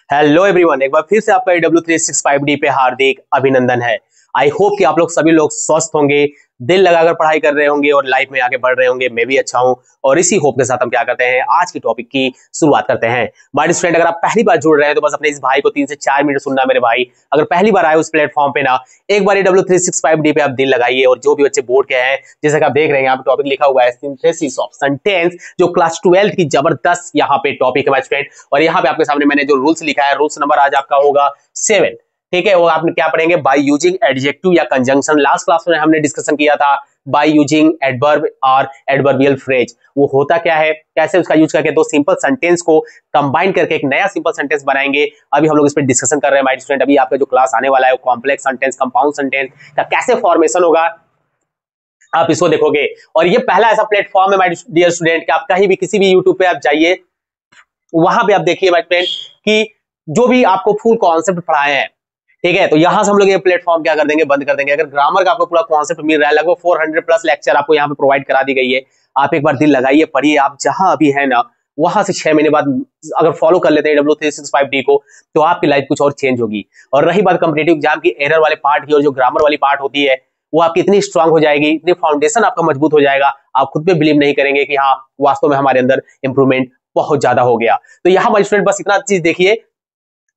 Hello everyone, एक बार फिर से आपका W365D पे हार्दिक अभिनंदन है। आई होप कि आप लोग सभी लोग स्वस्थ होंगे, दिल लगाकर पढ़ाई कर रहे होंगे और लाइफ में आगे बढ़ रहे होंगे। मैं भी अच्छा हूं और इसी होप के साथ हम क्या करते हैं, आज की टॉपिक की शुरुआत करते हैं। माय स्टूडेंट, अगर आप पहली बार जुड़ रहे हैं तो बस अपने इस भाई को 3 से 4 मिनट सुनना। मेरे भाई अगर पहली बार आए उस प्लेटफॉर्म पे ना, एक बार W365D पे आप दिल लगाइए और जो भी बच्चे बोर्ड के हैं, जैसे कि आप देख रहे हैं यहाँ पे टॉपिक लिखा हुआ है सिंथेसिस ऑफ सेंटेंस, जो क्लास 12 की जबरदस्त यहाँ पे टॉपिक है माय स्टूडेंट। और यहाँ पे आपके सामने मैंने जो रूल्स लिखा है, रूल्स नंबर आज आपका होगा 7। ठीक है, वो आपने क्या पढ़ेंगे, बाय यूजिंग एडजेक्टिव या कंजंक्शन। लास्ट क्लास में हमने डिस्कशन किया था बाय यूजिंग एडवर्ब और एडवर्बियल फ्रेज। वो होता क्या है, कैसे उसका यूज करके दो सिंपल सेंटेंस को कंबाइन करके एक नया सिंपल सेंटेंस बनाएंगे। अभी हम लोग इस पर डिस्कशन कर रहे हैं माय स्टूडेंट। अभी आपका जो क्लास आने वाला है वो कॉम्प्लेक्स सेंटेंस, कंपाउंड सेंटेंस का कैसे फॉर्मेशन होगा, आप इसको देखोगे। और ये पहला ऐसा प्लेटफॉर्म है माय डियर स्टूडेंट कि आप कहीं भी किसी भी यूट्यूब पे आप जाइए, वहां पे आप देखिए माय फ्रेंड कि जो भी आपको फुल कॉन्सेप्ट पढ़ाए हैं, ठीक है, तो यहां से हम लोग ये प्लेटफॉर्म क्या कर देंगे, बंद कर देंगे। अगर ग्रामर का आपको पूरा कॉन्सेप्ट मिल रहा है, लगभग 400 प्लस लेक्चर आपको यहाँ पे प्रोवाइड करा दी गई है। आप एक बार दिल लगाइए, पढ़िए। आप जहां अभी है ना, वहां से 6 महीने बाद अगर फॉलो कर लेते हैं W365D को, तो आपकी लाइफ कुछ और चेंज होगी। और रही बात कॉम्पिटिटिव एग्जाम की एरर वाले पार्ट की, और जो ग्रामर वाली पार्ट होती है, वो आपकी इतनी स्ट्रांग हो जाएगी, इतनी फाउंडेशन आपका मजबूत हो जाएगा, आप खुद पे बिलीव नहीं करेंगे कि हाँ वास्तव में हमारे अंदर इंप्रूवमेंट बहुत ज्यादा हो गया। तो यहाँ माय स्टूडेंट बस इतना चीज देखिए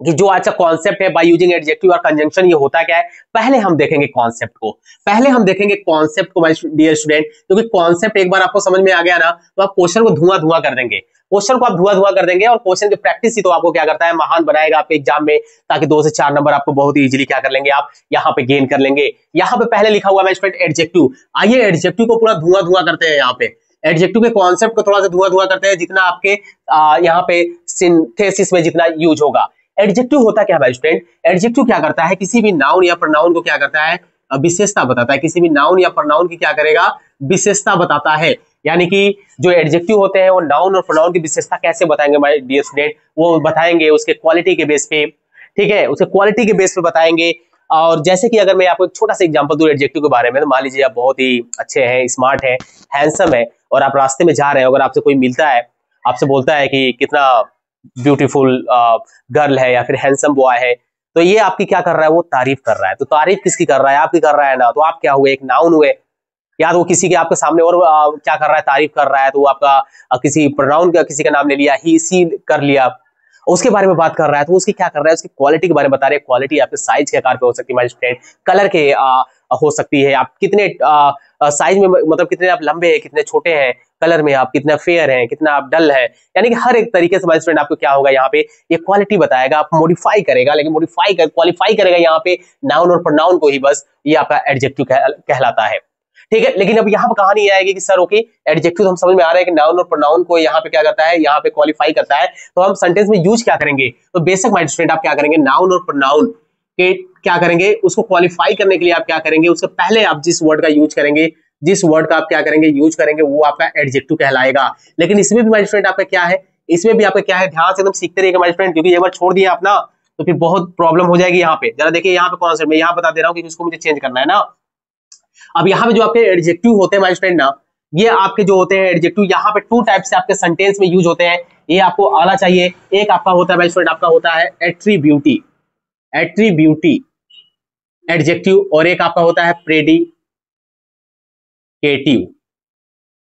कि जो आज का कॉन्सेप्ट है बाय यूजिंग एडजेक्टिव और कंजंक्शन, ये होता क्या है। पहले हम देखेंगे कॉन्सेप्ट को, माय डियर स्टूडेंट, क्योंकि कॉन्सेप्ट एक बार आपको समझ में आ गया ना, तो आप क्वेश्चन को धुआं कर देंगे। क्वेश्चन को आप धुआं कर देंगे, और क्वेश्चन की प्रैक्टिस ही तो आपको क्या करता है, महान बनाएगा आपके एग्जाम में, ताकि 2 से 4 नंबर आपको बहुत ही इजीली क्या कर लेंगे, आप यहाँ पे गेन कर लेंगे। यहाँ पे पहले लिखा हुआ है स्टूडेंट एडजेक्टिव। आइए एडजेक्टिव को पूरा धुआं करते हैं। यहाँ पे एडजेक्टिव के कॉन्सेप्ट को थोड़ा सा धुआं करते हैं, जितना आपके यहाँ पे सिंथेसिस में जितना यूज होगा। एडजेक्टिव होता क्या है स्टूडेंट, एडजेक्टिव क्या करता है, किसी भी नाउन या प्रोनाउन को क्या करता है, विशेषता बताता है। किसी भी नाउन या प्रोनाउन की क्या करेगा, विशेषता बताता है। यानी कि जो एडजेक्टिव होते हैं वो नाउन और प्रोनाउन की विशेषता कैसे बताएंगे माय डियर स्टूडेंट, वो बताएंगे उसके क्वालिटी के बेस पे। ठीक है, उसके क्वालिटी के बेस पे बताएंगे। और जैसे कि अगर मैं आपको एक छोटा सा एग्जांपल दूं एडजेक्टिव के बारे में, तो मान लीजिए आप बहुत ही अच्छे हैं, स्मार्ट हैं, हैंडसम है, और आप रास्ते में जा रहे हैं, अगर आपसे कोई मिलता है, आपसे बोलता है कि कितना ब्यूटीफुल गर्ल है या फिर हैंडसम बॉय है, तो ये आपकी क्या कर रहा है, वो तारीफ कर रहा है। तो तारीफ किसकी कर रहा है, आपकी कर रहा है ना, तो आप क्या हुए, एक नाउन हुए। या तो किसी के आपके सामने और क्या कर रहा है, तारीफ कर रहा है, तो वो आपका किसी प्रोनाउन का किसी का नाम ले लिया, ही सी कर लिया, उसके बारे में बात कर रहा है, तो उसकी क्या कर रहा है, उसकी क्वालिटी के बारे में बता रहे हैं। क्वालिटी आपके साइज के आकार पे हो सकती है माय स्टूडेंट, कलर के हो सकती है, आप कितने साइज में, मतलब कितने आप लंबे हैं, कितने छोटे हैं, कलर में आप कितना फेयर हैं, कितना आप डल है, यानी कि हर एक तरीके से माय स्टूडेंट आपको क्या होगा, यहाँ पे ये क्वालिटी बताएगा। आप मॉडिफाई करेगा, लेकिन क्वालिफाई करेगा यहाँ पे नाउन और प्रोनाउन को ही, बस ये आपका एडजेक्टिव कहलाता है। ठीक है, लेकिन अब यहाँ पर कहानी आएगी कि सर ओके, एडजेक्टिव हम समझ में आ रहा है कि नाउन और प्रोनाउन को यहाँ पे क्या करता है, यहाँ पे क्वालिफाई करता है, तो हम सेंटेंस में यूज क्या करेंगे, तो बेशक माय स्टूडेंट आप क्या करेंगे, नाउन और प्रोनाउन के क्या करेंगे, उसको क्वालिफाई करने के लिए आप क्या करेंगे, उससे पहले आप जिस वर्ड का यूज करेंगे, जिस वर्ड का आप क्या करेंगे, यूज करेंगे, वो आपका एडजेक्टिव कहलाएगा। लेकिन इसमें भी माय स्टूडेंट आपका क्या है, इसमें भी आपका क्या है, ध्यान से एकदम सीखते रहिएगा माय स्टूडेंट, क्योंकि एक बार छोड़ दिया आप ना, तो फिर बहुत प्रॉब्लम हो जाएगी। यहाँ पे जरा देखिए, यहाँ पे कॉन्सेप्ट मैं यहाँ बता दे रहा हूँ कि इसको मुझे चेंज करना है ना। अब यहाँ पे जो आपके एडजेक्टिव होते हैं माय स्टूडेंट ना, ये आपके जो होते हैं एडजेक्टिव, यहाँ पे 2 टाइप से आपके सेंटेंस में यूज होते हैं, ये आपको आना चाहिए। एक आपका होता है माय स्टूडेंट, आपका होता है एट्रीब्यूटी एडजेक्टिव, और एक आपका होता है प्रेडिकेटिव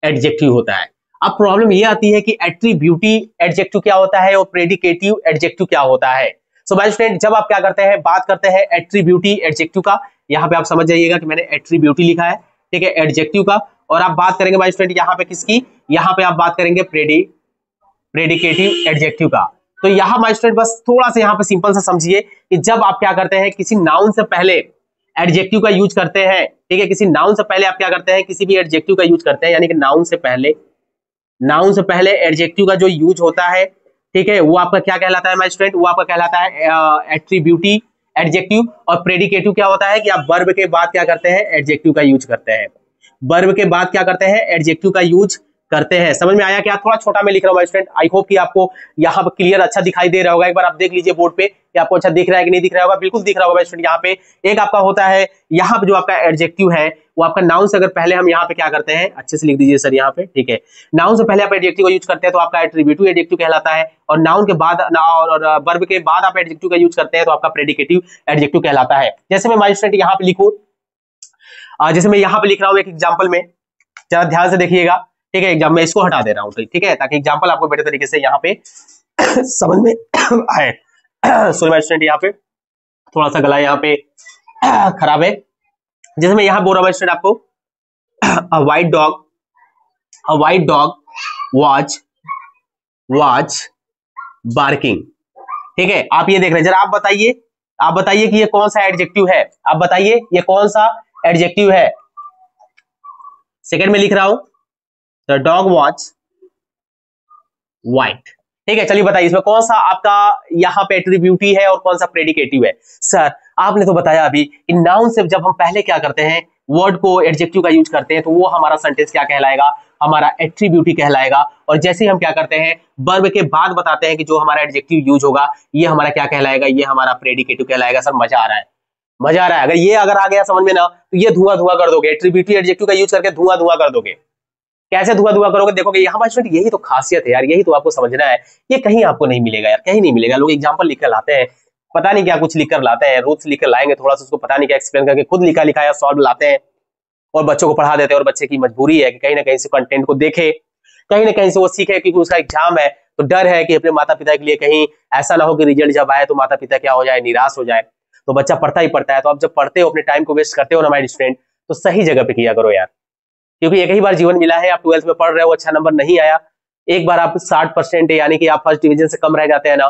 एडजेक्टिव होता है। अब प्रॉब्लम ये आती है कि एट्रीब्यूटी एडजेक्टिव क्या होता है और प्रेडिकेटिव एडजेक्टिव क्या होता है। सो माय स्टूडेंट, जब आप क्या करते हैं, बात करते हैं एट्रीब्यूटी एडजेक्टिव का, यहाँ पे आप समझ जाइएगा कि मैंने एट्रीब्यूटी लिखा है, ठीक है, एडजेक्टिव का। और आप बात करेंगे माय स्टूडेंट यहाँ पे किसकी, यहाँ पे आप बात करेंगे प्रेडिकेटिव एडजेक्टिव का। तो यहाँ माय स्टूडेंट बस थोड़ा सा यहाँ पे सिंपल सा समझिए कि जब आप क्या करते हैं, किसी नाउन से पहले एडजेक्टिव का यूज करते हैं, ठीक है, किसी नाउन से पहले आप क्या करते हैं, किसी भी एडजेक्टिव का यूज करते हैं, यानी कि नाउन से पहले एडजेक्टिव का जो यूज होता है, ठीक है, वो आपका क्या कहलाता है माय स्टूडेंट, वो आपका कहलाता है एट्रीब्यूटी एडजेक्टिव। और प्रेडिकेटिव क्या होता है कि आप वर्ब के बाद क्या करते हैं, एडजेक्टिव का यूज करते हैं, वर्ब के बाद क्या करते हैं, एडजेक्टिव का यूज करते हैं। समझ में आया क्या? थोड़ा छोटा में लिख रहा हूँ माय स्टूडेंट। आई होप कि आपको यहाँ पर क्लियर अच्छा दिखाई दे रहा होगा। एक बार आप देख लीजिए बोर्ड पे कि आपको अच्छा दिख रहा है कि नहीं दिख रहा होगा। बिल्कुल दिख रहा होगा माय स्टूडेंट। यहाँ पे एक आपका होता है, यहाँ पे जो आपका एडजेक्टिव है वो आपका नाउन से अगर पहले हम यहाँ पे क्या करते हैं, अच्छे से लिख दीजिए सर यहाँ पे, ठीक है। नाउन से पहले आप एडजेक्टिव का यूज करते हैं तो आपका एट्रीब्यूटिव एडजेक्टिव कहलाता है, और नाउन के बाद और वर्ब के बाद आप एडजेक्टिव का यूज करते हैं तो आपका प्रेडिकेटिव एडजेक्टिव कहलाता है। जैसे मैं माय स्टूडेंट यहाँ पे लिखूं, जैसे मैं यहाँ पे लिख रहा हूँ एक एग्जाम्पल में, जरा ध्यान से देखिएगा, ठीक है। एग्जाम में इसको हटा दे रहा हूँ, ठीक है, ताकि एग्जाम्पल आपको बेटर तरीके से यहाँ पे समझ में आए। सॉरी माय स्टूडेंट, यहाँ पे थोड़ा सा गला यहाँ पे खराब है। जैसे मैं यहाँ बोल रहा हूँ स्टूडेंट आपको, a white dog was barking, ठीक है। आप ये देख रहे हैं, जरा आप बताइए कि ये कौन सा एडजेक्टिव है, आप बताइए ये कौन सा एडजेक्टिव है। सेकंड में लिख रहा हूं, the dog was white, ठीक है। चलिए बताइए इसमें कौन सा आपका यहाँ पे एट्रीब्यूटिव है और कौन सा प्रेडिकेटिव है। सर आपने तो बताया अभी कि नाउन से जब हम पहले क्या करते हैं, वर्ड को एडजेक्टिव का यूज करते हैं तो वो हमारा सेंटेंस क्या कहलाएगा, हमारा एट्रीब्यूटिव कहलाएगा। और जैसे ही हम क्या करते हैं, वर्ब के बाद बताते हैं कि जो हमारा एडजेक्टिव यूज होगा ये हमारा क्या कहलाएगा, ये हमारा प्रेडिकेटिव कहलाएगा। सर मजा आ रहा है, मजा आ रहा है। अगर ये अगर आ गया समझ में ना, तो ये धुआं धुआं कर दोगे, एट्रीब्यूटिव एडजेक्टिव का यूज करके धुआं धुआं कर दोगे। कैसे धुआं धुआं करोगे, देखोगे यहाँ पर स्टूडेंट, यही तो खासियत है यार, यही तो आपको समझना है। ये कहीं आपको नहीं मिलेगा यार, कहीं नहीं मिलेगा। लोग एग्जाम्पल लिख कर लाते हैं, पता नहीं क्या कुछ लिख कर लाते हैं, रूल्स लिख कर लाएंगे, थोड़ा सा उसको पता नहीं क्या एक्सप्लेन करके खुद लिखा लिखाया सॉल्व लाते हैं और बच्चों को पढ़ा देते हैं। और बच्चे की मजबूरी है कि कहीं ना कहीं से कंटेंट को देखे, कहीं ना कहीं से वो सीखे, क्योंकि उसका एग्जाम है तो डर है कि अपने माता पिता के लिए कहीं ऐसा ना हो कि रिजल्ट जब आए तो माता पिता क्या हो जाए, निराश हो जाए। तो बच्चा पढ़ता ही पढ़ता है। तो आप जब पढ़ते हो, अपने टाइम को वेस्ट करते हो ना माय स्टूडेंट, तो सही जगह पे किया करो यार, क्योंकि एक ही बार जीवन मिला है। आप 12th में पढ़ रहे हो, अच्छा नंबर नहीं आया, एक बार आप 60% यानी कि आप फर्स्ट डिवीजन से कम रह जाते हैं ना,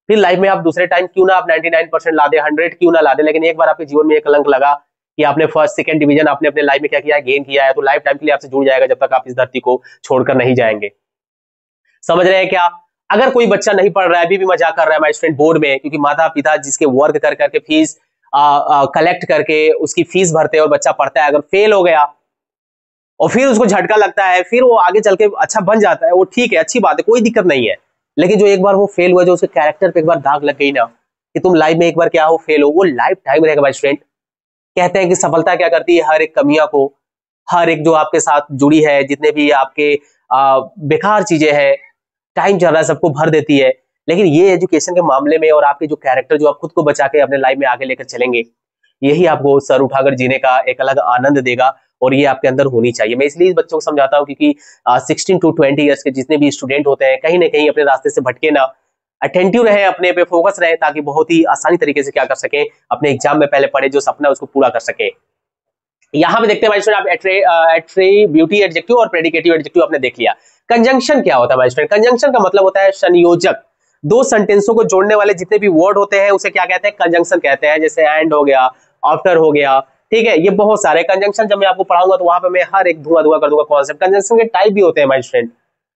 फिर लाइफ में आप दूसरे टाइम क्यों ना आप 99% ला दे, 100 क्यों ना ला दे, लेकिन एक बार आपके जीवन में एक कलंक लगा कि आपने फर्स्ट सेकंड डिवीजन आपने अपने लाइफ में क्या किया है, गेन किया है, तो लाइफ टाइम के लिए आपसे जुड़ जाएगा जब तक आप इस धरती को छोड़कर नहीं जाएंगे। समझ रहे हैं क्या? अगर कोई बच्चा नहीं पढ़ रहा है, अभी भी मजाक कर रहा है माय स्टूडेंट बोर्ड में, क्योंकि माता पिता जिसके वर्क कर करके फीस कलेक्ट करके उसकी फीस भरते हैं और बच्चा पढ़ता है, अगर फेल हो गया और फिर उसको झटका लगता है, फिर वो आगे चल के अच्छा बन जाता है, वो ठीक है, अच्छी बात है, कोई दिक्कत नहीं है। लेकिन जो एक बार वो फेल हुआ, जो उसके कैरेक्टर पे एक बार दाग लग गई ना कि तुम लाइफ में एक बार क्या हो फेल हो, वो लाइफ टाइम रहेगा माय स्टूडेंट। कहते हैं कि सफलता क्या करती है, हर एक कमियां को, हर एक जो आपके साथ जुड़ी है, जितने भी आपके बेकार चीजें हैं, टाइम चल रहा है, सबको भर देती है। लेकिन ये एजुकेशन के मामले में और आपके जो कैरेक्टर जो आप खुद को बचा के अपने लाइफ में आगे लेकर चलेंगे, यही आपको सर उठाकर जीने का एक अलग आनंद देगा और ये आपके अंदर होनी चाहिए। मैं इसलिए बच्चों को समझाता हूँ क्योंकि 16 to 20 ईयर्स के जितने भी स्टूडेंट होते हैं, कहीं ना कहीं अपने रास्ते से भटके ना, अटेंटिव रहे, अपने पे फोकस रहे, ताकि बहुत ही आसानी तरीके से क्या कर सके, अपने एग्जाम में पहले पढ़े जो सपना उसको पूरा कर सके। यहाँ पे देखते हैं आप एट्रीब्यूटिव एडजेक्टिव और प्रेडिकेटिव एडजेक्टिव आपने देख लिया। कंजंक्शन क्या होता है माय स्टूडेंट? कंजंक्शन का मतलब होता है संयोजक। दो सेंटेंसों को जोड़ने वाले जितने भी वर्ड होते हैं उसे क्या कहते हैं, कंजंक्शन कहते हैं। जैसे एंड हो गया, आफ्टर हो गया, ठीक है, ये बहुत सारे कंजंक्शन जब मैं आपको पढ़ाऊंगा तो वहां पे मैं हर एक धुआं धुआं कर दूंगा कॉन्सेप्ट। कंजंक्शन के टाइप भी होते हैं माय स्टूडेंट,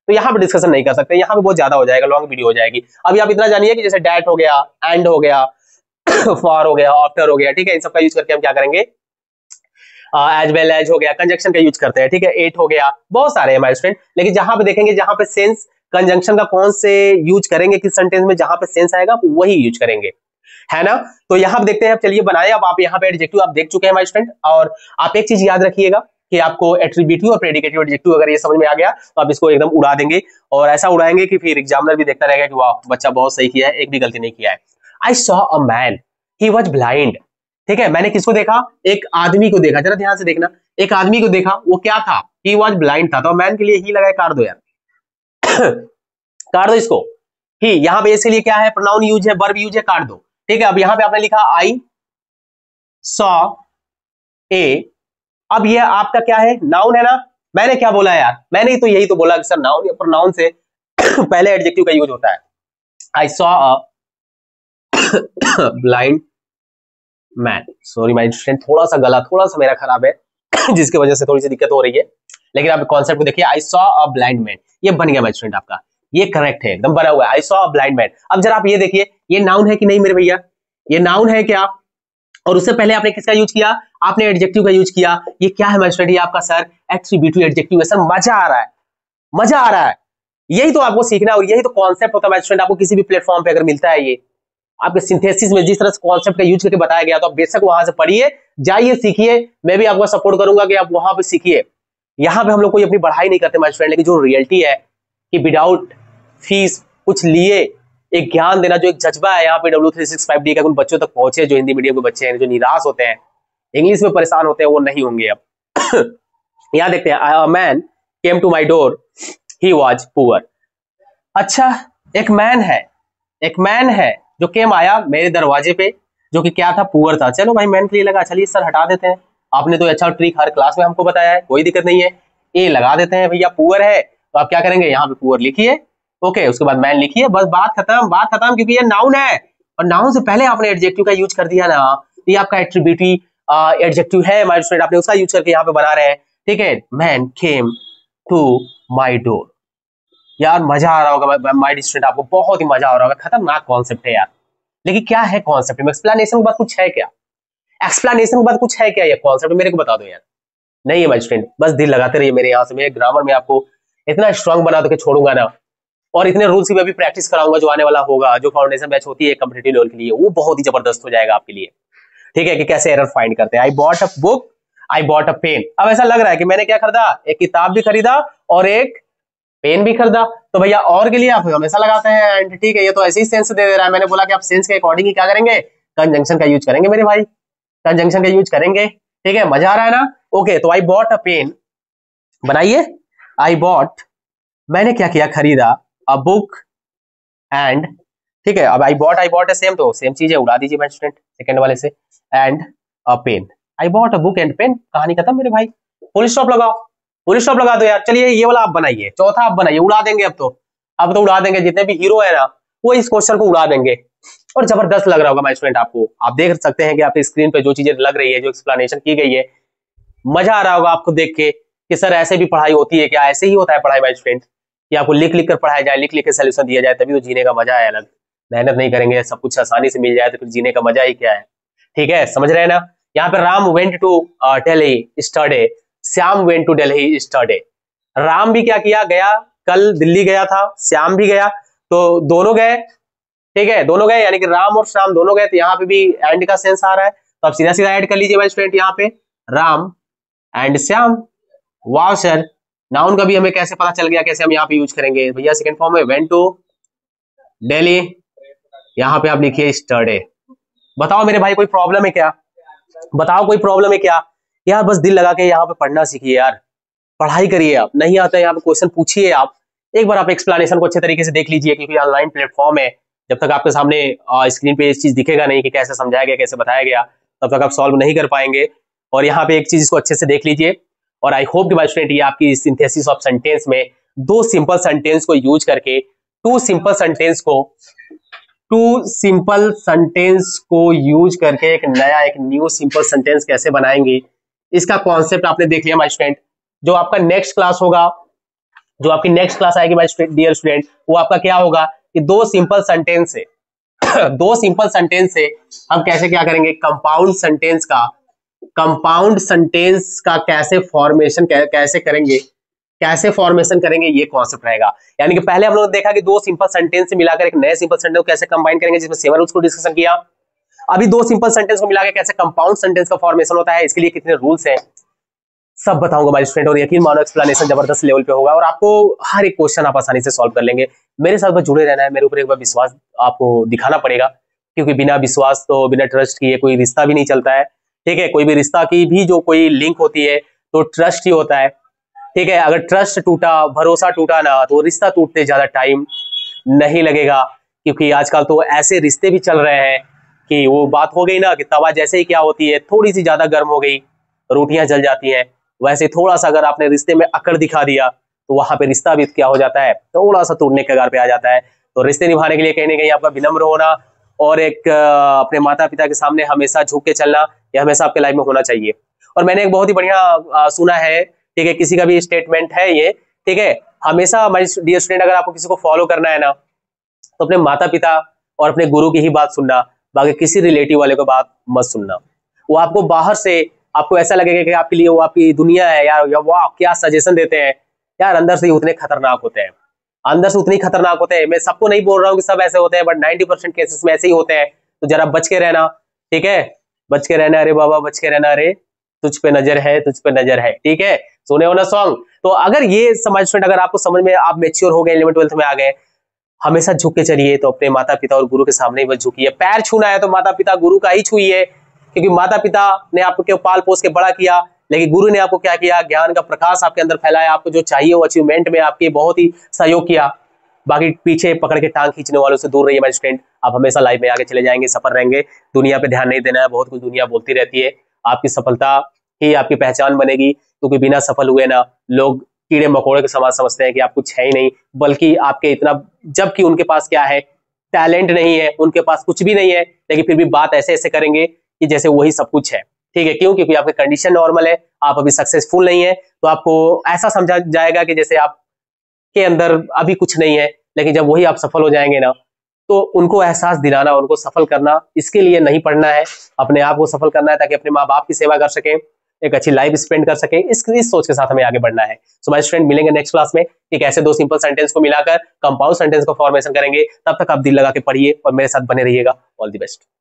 तो यहाँ पे डिस्कशन नहीं कर सकते, यहाँ पे बहुत ज्यादा हो जाएगा, लॉन्ग वीडियो हो जाएगी। अभी आप इतना जानिए कि जैसे डैट हो गया, एंड हो गया, फॉर हो गया, आफ्टर हो गया, ठीक है, इन सब का यूज करके हम क्या करेंगे, एज वेल एज हो गया, कंजंक्शन का यूज करते हैं, ठीक है, एट हो गया, बहुत सारे हैं माय स्टूडेंट। लेकिन जहां पे देखेंगे, जहां पे सेंस कंजंक्शन का कौन से यूज करेंगे किस सेंटेंस में, जहां पे सेंस आएगा वही यूज करेंगे, है ना। तो यहाँ पे देखते हैं, चलिए बनाए। अब आप यहाँ पे एडजेक्टिव आप देख चुके हैं माय स्टूडेंट, और आप एक चीज याद रखिएगा कि आपको एट्रीब्यूटिव और प्रेडिकेटिव एडजेक्टिव अगर ये समझ में आ गया तो आप इसको एकदम उड़ा देंगे, और ऐसा उड़ाएंगे कि फिर एग्जामिनर भी देखता रहेगा कि वाह बच्चा बहुत सही किया है, एक भी गलती नहीं किया है। I saw a man, he was blind, ठीक है, मैंने किसको देखा, एक आदमी को देखा, जरा ध्यान से देखना, एक आदमी को देखा, वो क्या था, ही वाज ब्लाइंड था। तो मैन के लिए ही लगाए, काट दो यार काट दो इसको। ही यहाँ पे इसके लिए क्या है, प्रोनाउन यूज है, वर्ब यूज है, काट दो, ठीक है। अब यहाँ पे आपने लिखा आई सॉ ए, अब ये आपका क्या है, नाउन है ना। मैंने क्या बोला यार, मैंने तो यही तो बोला कि सर नाउन या प्रोनाउन से पहले एडजेक्टिव का यूज होता है। I saw a blind man, sorry my student, थोड़ा सा गला थोड़ा सा मेरा खराब है जिसकी वजह से थोड़ी सी दिक्कत हो रही है, लेकिन आप कॉन्सेप्ट को देखिए। I saw a blind man, ये बन गया माय स्टूडेंट आपका, ये करेक्ट है, एकदम बना हुआ है, I saw a blind man. अब जरा आप ये देखिए, ये नाउन है कि नहीं मेरे भैया, ये नाउन है क्या, और उससे पहले आपने किसका यूज किया, आपने एडजेक्टिव का यूज किया। ये क्या है माय स्टूडेंट, ये आपका सर एट्रीब्यूटिव एडजेक्टिव है। सर मजा आ रहा है, मजा आ रहा है। यही तो आपको सीखना है और यही तो कॉन्सेप्ट होता है स्टूडेंट। आपको किसी भी प्लेटफॉर्म पे अगर मिलता है, ये आपके सिंथेसिस में जिस तरह से कॉन्सेप्ट का यूज करके बताया गया, तो आप बेशक वहां से पढ़िए, जाइए, सीखिए। मैं भी आपको सपोर्ट करूंगा कि आप वहां पे सीखिए। यहाँ पे हम लोग कोई अपनी पढ़ाई नहीं करते माय फ्रेंड, लेकिन जो रियलिटी है कि विदाउट फीस कुछ लिए एक ज्ञान देना, जो एक जज्बा है यहाँ पे W365D का, उन बच्चों तक पहुंचे जो हिंदी मीडियम के बच्चे हैं, जो निराश होते हैं, इंग्लिश में परेशान होते हैं, वो नहीं होंगे अब। यहाँ देखते हैं, a man came to my door, he was poor. अच्छा, एक मैन है जो केम आया मेरे दरवाजे पे, जो कि क्या था, पुअर था। चलो भाई, मैन के लिए लगा, चलिए सर हटा देते हैं, आपने तो अच्छा ट्रिक हर क्लास में हमको बताया है, कोई दिक्कत नहीं है, ए लगा देते हैं भैया, पुअर है तो आप क्या करेंगे, यहाँ पे पुअर लिखिए, ओके, उसके बाद मैन लिखिए, बस बात खत्म, क्योंकि ये नाउन है और नाउन से पहले आपने एडजेक्टिव का यूज कर दिया ना, ये आपका एट्रीब्यूटरी एडजेक्टिव है माय स्टूडेंट, आपने उसका यूज करके यहाँ पे बना रहे हैं, ठीक है। Man came to my door, यार मजा आ रहा होगा माय स्टूडेंट, आपको बहुत ही मजा आ रहा होगा। खतरनाक कॉन्सेप्ट है यार, लेकिन क्या है कॉन्सेप्ट में, एक्सप्लेनेशन के बाद कुछ है क्या, एक्सप्लेनेशन के बाद कुछ है क्या, ये कॉन्सेप्ट मेरे को बता दो यार। नहीं है माय स्टूडेंट, बस दिल लगाते रहिए मेरे यहाँ से, मैं ग्रामर में आपको इतना स्ट्रांग बना दो के छोड़ूंगा ना, और इतने रूल्स की मैं भी प्रैक्टिस कराऊंगा, जो आने वाला होगा, जो फाउंडेशन बैच होती है कॉम्पिटिटिव लेवल के लिए, वो बहुत ही जबरदस्त हो जाएगा आपके लिए, ठीक है, कि कैसे एरर फाइंड करते हैं। I bought a book, I bought a pen. अब ऐसा लग रहा है कि मैंने क्या खरीदा, एक किताब भी खरीदा और एक पेन भी खरीदा, तो भैया और के लिए आप हमेशा लगाते हैं एंड, ठीक है, ये तो ऐसे ही सेंस दे दे रहा है। मैंने बोला कि आप सेंस के अकॉर्डिंग ही क्या करेंगे, कंजंक्शन का यूज करेंगे मेरे भाई, कंजंक्शन का यूज करेंगे, ठीक है, मजा आ रहा है ना। ओके, तो आई बॉट अ पेन बनाइए, आई बॉट, मैंने क्या किया, खरीदा, अ बुक एंड, ठीक है, अब आई बॉट है सेम, तो सेम चीज है, उड़ा दीजिए स्टूडेंट सेकंड वाले से, and a pen, I bought a book and pen, कहानी खत्म मेरे भाई, फुल स्टॉप लगाओ, फुल स्टॉप लगा दो यार। चलिए ये वाला आप बनाइए, चौथा आप बनाइए, उड़ा देंगे अब तो उड़ा देंगे, जितने भी हीरो है ना वो इस क्वेश्चन को उड़ा देंगे, और जबरदस्त लग रहा होगा माय स्टूडेंट आपको। आप देख सकते हैं कि आपकी स्क्रीन पे जो चीजें लग रही है, जो एक्सप्लेनेशन की गई है, मजा आ रहा होगा आपको देख के कि सर ऐसे भी पढ़ाई होती है क्या, ऐसे ही होता है पढ़ाई माय स्टूडेंट, कि आपको लिख लिख कर पढ़ाया जाए, लिख लिख के सोल्यूशन दिया जाए, तभी तो जीने का मजा है अलग। मेहनत नहीं करेंगे, सब कुछ आसानी से मिल जाए, तो फिर जीने का मजा ही क्या है, ठीक है, समझ रहे हैं ना। यहाँ पे Ram went to Delhi study, Shyam went to Delhi study. Ram भी क्या किया, गया, कल दिल्ली गया था, श्याम भी गया, तो दोनों गए, ठीक है, दोनों गए, यानी कि राम और श्याम दोनों गए, तो यहाँ पे भी एंड का सेंस आ रहा है, तो आप सीधा सीधा ऐड कर लीजिए भाई स्टूडेंट, यहाँ पे राम एंड श्याम। वाह सर, नाउन का भी हमें कैसे पता चल गया, कैसे हम यहाँ पे यूज करेंगे भैया, सेकंड फॉर्म में वेंट टू दिल्ली, यहाँ पे आप लिखिए स्टडी। बताओ मेरे भाई कोई प्रॉब्लम है क्या, बताओ कोई प्रॉब्लम है क्या यार, बस दिल लगा के यहाँ पे पढ़ना सीखिए यार, पढ़ाई करिए, आप नहीं आता है यहाँ पे क्वेश्चन पूछिए, आप एक बार आप एक्सप्लेनेशन को अच्छे तरीके से देख लीजिए, क्योंकि ऑनलाइन प्लेटफॉर्म है, जब तक आपके सामने स्क्रीन पे इस चीज दिखेगा नहीं कि कैसे समझाया गया, कैसे बताया गया, तब तक आप सॉल्व नहीं कर पाएंगे। और यहाँ पे एक चीज इसको अच्छे से देख लीजिए, और आई होप कि माय स्टूडेंट ये आपकी सिंथेसिस ऑफ सेंटेंस में दो सिंपल सेंटेंस को यूज करके टू सिंपल सेंटेंस को यूज करके एक न्यू सिंपल सेंटेंस कैसे बनाएंगे, इसका कॉन्सेप्ट आपने देख लिया माय स्टूडेंट। जो आपका नेक्स्ट क्लास होगा, जो आपकी नेक्स्ट क्लास आएगी माय डियर स्टूडेंट, वो आपका क्या होगा कि दो सिंपल सेंटेंस से दो सिंपल सेंटेंस से हम कैसे क्या करेंगे, कंपाउंड सेंटेंस का कैसे फॉर्मेशन करेंगे, ये कॉन्सेप्ट रहेगा। यानी कि पहले हम लोग देखा कि दो सिंपल सेंटेंस से मिलाकर एक नए सिंपल सेंटेंस को कैसे कंबाइन करेंगे, जिसमें 7 रूल्स को डिस्कशन किया। अभी दो सिंपल सेंटेंस को मिलाकर कैसे कंपाउंड सेंटेंस का फॉर्मेशन होता है, इसके लिए कितने रूल्स हैं, सब बताऊंगा माय स्टूडेंट, और यकीन मानो एक्सप्लेनेशन जबरदस्त लेवल पे होगा, और आपको हर एक क्वेश्चन आप आसानी से सॉल्व कर लेंगे। मेरे साथ बस जुड़े रहना है, मेरे ऊपर एक बार विश्वास आपको दिखाना पड़ेगा, क्योंकि बिना विश्वास तो बिना ट्रस्ट किए कोई रिश्ता भी नहीं चलता है, ठीक है। कोई भी रिश्ता की भी जो कोई लिंक होती है तो ट्रस्ट ही होता है, ठीक है। अगर ट्रस्ट टूटा, भरोसा टूटा ना, तो रिश्ता टूटते ज्यादा टाइम नहीं लगेगा, क्योंकि आजकल तो ऐसे रिश्ते भी चल रहे हैं कि वो बात हो गई ना कि तवा जैसे ही क्या होती है, थोड़ी सी ज्यादा गर्म हो गई, रोटियां जल जाती हैं, वैसे थोड़ा सा अगर आपने रिश्ते में अकड़ दिखा दिया, तो वहां पे रिश्ता भी क्या हो जाता है, थोड़ा सा टूटने के कगार पे आ जाता है। तो रिश्ते निभाने के लिए कहीं ना कहीं आपका विनम्र होना और एक अपने माता पिता के सामने हमेशा झुक के चलना, यह हमेशा आपके लाइफ में होना चाहिए। और मैंने एक बहुत ही बढ़िया सुना है, ठीक है, किसी का भी स्टेटमेंट है ये, ठीक है, हमेशा हमारी डियर स्टूडेंट, अगर आपको किसी को फॉलो करना है ना, तो अपने माता पिता और अपने गुरु की ही बात सुनना, बाकी किसी रिलेटिव वाले को बात मत सुनना। वो आपको बाहर से आपको ऐसा लगेगा कि आपके लिए वो आपकी दुनिया है यार, या वाह क्या सजेशन देते हैं, यार अंदर से ही उतने खतरनाक होते हैं, अंदर से उतनी खतरनाक होते हैं। मैं सबको नहीं बोल रहा हूँ कि सब ऐसे होते हैं, बट 90% केसेस में ऐसे ही होते हैं। तो जरा बच के रहना, ठीक है, बच के रहना, अरे बाबा बच के रहना, अरे तुझ पे नजर है, तुझ पे नजर है, ठीक है। सुने हो ना सॉन्ग? तो अगर ये समझ स्टूडेंट, अगर आपको समझ में, आप मेच्योर हो गए, 11th-12th में आ गए, हमेशा झुक के चलिए, तो अपने माता पिता और गुरु के सामने ही बस झुकिए। पैर छूना है तो माता पिता गुरु का ही छूइए, क्योंकि माता पिता ने आपको पाल पोस के बड़ा किया, लेकिन गुरु ने आपको क्या किया, ज्ञान का प्रकाश आपके अंदर फैलाया, आपको जो चाहिए वो अचीवमेंट में आपके बहुत ही सहयोग किया। बाकी पीछे पकड़ के टांग खींचने वालों से दूर रहिए माय स्टूडेंट, आप हमेशा लाइफ में आगे चले जाएंगे, सफल रहेंगे। दुनिया पे ध्यान नहीं देना है, बहुत कुछ दुनिया बोलती रहती है, आपकी सफलता ही आपकी पहचान बनेगी, क्योंकि बिना सफल हुए ना लोग कीड़े मकोड़े के समाज समझते हैं कि आप कुछ है ही नहीं, बल्कि आपके इतना, जबकि उनके पास क्या है, टैलेंट नहीं है, उनके पास कुछ भी नहीं है, लेकिन फिर भी बात ऐसे ऐसे करेंगे कि जैसे वही सब कुछ है, ठीक है। क्यों? क्योंकि आपकी कंडीशन नॉर्मल है, आप अभी सक्सेसफुल नहीं है, तो आपको ऐसा समझा जाएगा कि जैसे आपके अंदर अभी कुछ नहीं है। लेकिन जब वही आप सफल हो जाएंगे ना, तो उनको एहसास दिलाना, उनको सफल करना, इसके लिए नहीं पढ़ना है, अपने आप को सफल करना है, ताकि अपने माँ बाप की सेवा कर सके, एक अच्छी लाइफ स्पेंड कर सके। इस सोच के साथ हमें आगे बढ़ना है। सो माय स्टूडेंट, मिलेंगे नेक्स्ट क्लास में, एक ऐसे दो सिंपल सेंटेंस को मिलाकर कंपाउंड सेंटेंस को फॉर्मेशन करेंगे। तब तक आप दिल लगा के पढ़िए और मेरे साथ बने रहिएगा। All the best.